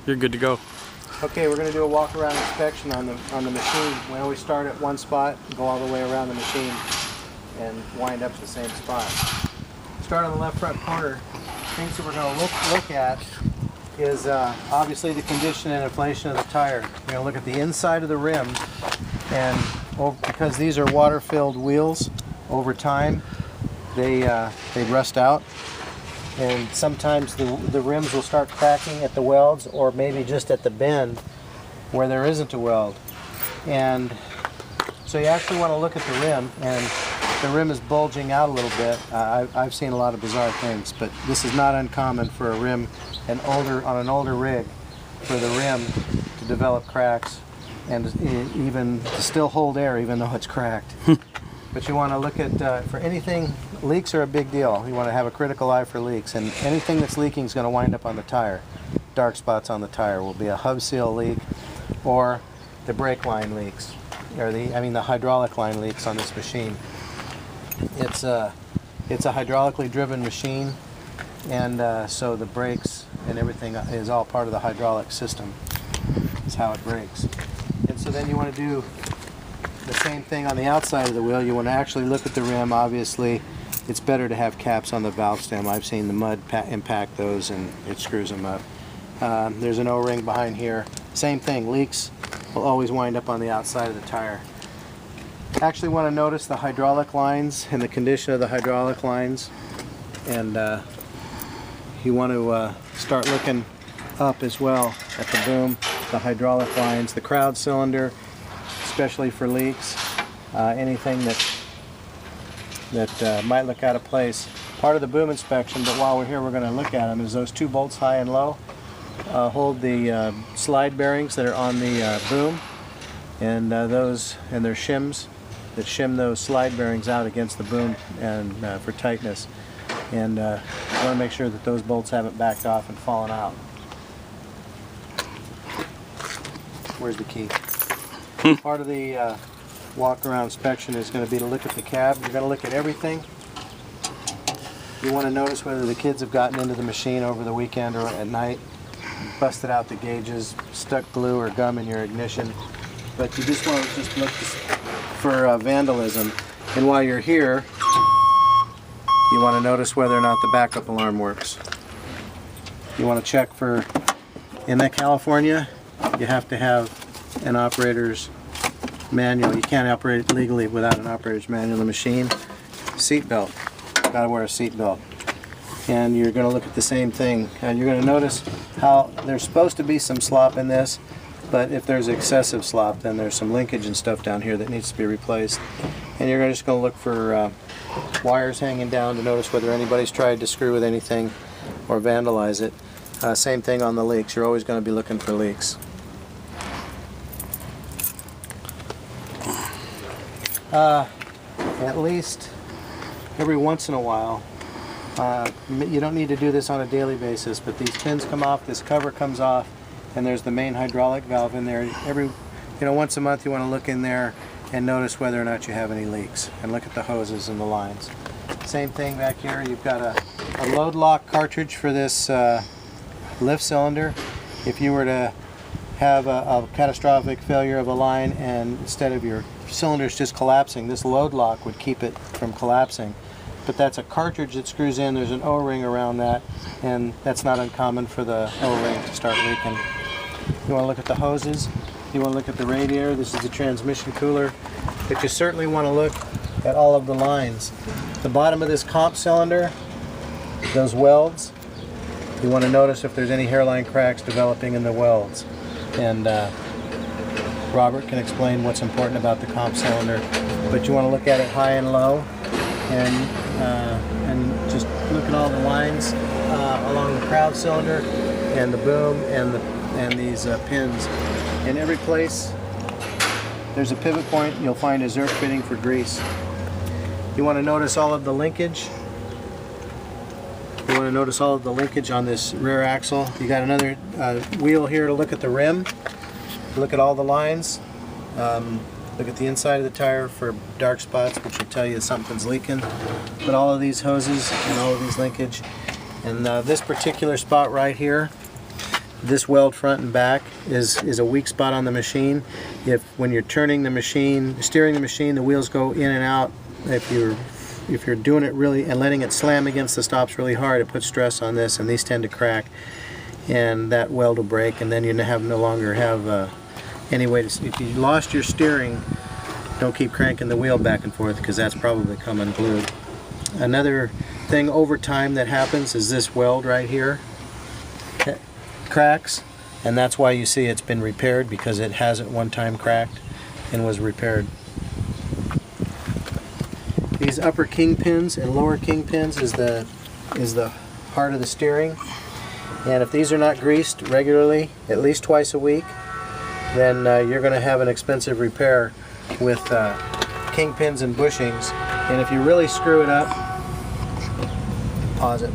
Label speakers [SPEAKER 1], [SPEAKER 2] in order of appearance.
[SPEAKER 1] You're good to go.
[SPEAKER 2] Okay, we're going to do a walk-around inspection on the machine. We always start at one spot, go all the way around the machine, and wind up to the same spot. Start on the left front corner. Things that we're going to look at is obviously the condition and inflation of the tire. We're going to look at the inside of the rim, and because these are water-filled wheels, over time they rust out, and sometimes the rims will start cracking at the welds, or maybe just at the bend where there isn't a weld. And so you actually want to look at the rim, and the rim is bulging out a little bit. I've seen a lot of bizarre things, but this is not uncommon for a rim, on an older rig, for the rim to develop cracks and even to still hold air even though it's cracked. But you want to look at, for anything, leaks are a big deal. You want to have a critical eye for leaks, and anything that's leaking is going to wind up on the tire. Dark spots on the tire will be a hub seal leak, or the brake line leaks, or the hydraulic line leaks on this machine. It's a hydraulically driven machine, and so the brakes and everything is all part of the hydraulic system. That's how it brakes. And so then you want to do the same thing on the outside of the wheel. You want to actually look at the rim. Obviously, it's better to have caps on the valve stem. I've seen the mud impact those and it screws them up. There's an O-ring behind here. Same thing, leaks will always wind up on the outside of the tire. Actually want to notice the hydraulic lines and the condition of the hydraulic lines, and you want to start looking up as well at the boom, the hydraulic lines, the crowd cylinder, especially for leaks, anything that might look out of place. Part of the boom inspection, but while we're here we're going to look at them, is those two bolts high and low hold the slide bearings that are on the boom, and those and their shims that shim those slide bearings out against the boom and for tightness. And you want to make sure that those bolts haven't backed off and fallen out. Where's the key? Part of the walk-around inspection is going to be to look at the cab. You're going to look at everything. You want to notice whether the kids have gotten into the machine over the weekend or at night, busted out the gauges, stuck glue or gum in your ignition. But you just want to look for vandalism. And while you're here, you want to notice whether or not the backup alarm works. You want to check for, in California, you have to have an operator's manual. You can't operate legally without an operator's manual of the machine. Seat belt. Got to wear a seat belt. And you're going to look at the same thing. And you're going to notice how there's supposed to be some slop in this, but if there's excessive slop, then there's some linkage and stuff down here that needs to be replaced. And you're just going to look for wires hanging down to notice whether anybody's tried to screw with anything or vandalize it. Same thing on the leaks. You're always going to be looking for leaks. At least every once in a while, you don't need to do this on a daily basis, but these pins come off, this cover comes off, and there's the main hydraulic valve in there. Once a month you want to look in there and notice whether or not you have any leaks, and look at the hoses and the lines. Same thing back here. You've got a load lock cartridge for this lift cylinder. If you were to have a catastrophic failure of a line and instead of your cylinders just collapsing, this load lock would keep it from collapsing. But that's a cartridge that screws in. There's an O-ring around that, and that's not uncommon for the O-ring to start leaking. You want to look at the hoses. You want to look at the radiator. This is the transmission cooler. But you certainly want to look at all of the lines. The bottom of this comp cylinder, those welds, you want to notice if there's any hairline cracks developing in the welds. And Robert can explain what's important about the comp cylinder. But you want to look at it high and low, and just look at all the lines along the crowd cylinder and the boom and these pins. In every place there's a pivot point. You'll find a Zerk fitting for grease. You want to notice all of the linkage. You want to notice all of the linkage on this rear axle. You got another wheel here to look at the rim. Look at all the lines. Look at the inside of the tire for dark spots, which will tell you something's leaking. But all of these hoses and all of these linkage. And this particular spot right here, this weld front and back is a weak spot on the machine. If when you're turning the machine, steering the machine, the wheels go in and out, if you're doing it really and letting it slam against the stops really hard, it puts stress on this, and these tend to crack, and that weld will break, and then you no longer have any way to. If you lost your steering, don't keep cranking the wheel back and forth, because that's probably come unglued. Another thing over time that happens is this weld right here cracks, and that's why you see it's been repaired, because it has at one time cracked and was repaired. These upper kingpins and lower kingpins is the heart of the steering, and if these are not greased regularly, at least twice a week, then you're going to have an expensive repair with kingpins and bushings. And if you really screw it up, pause it.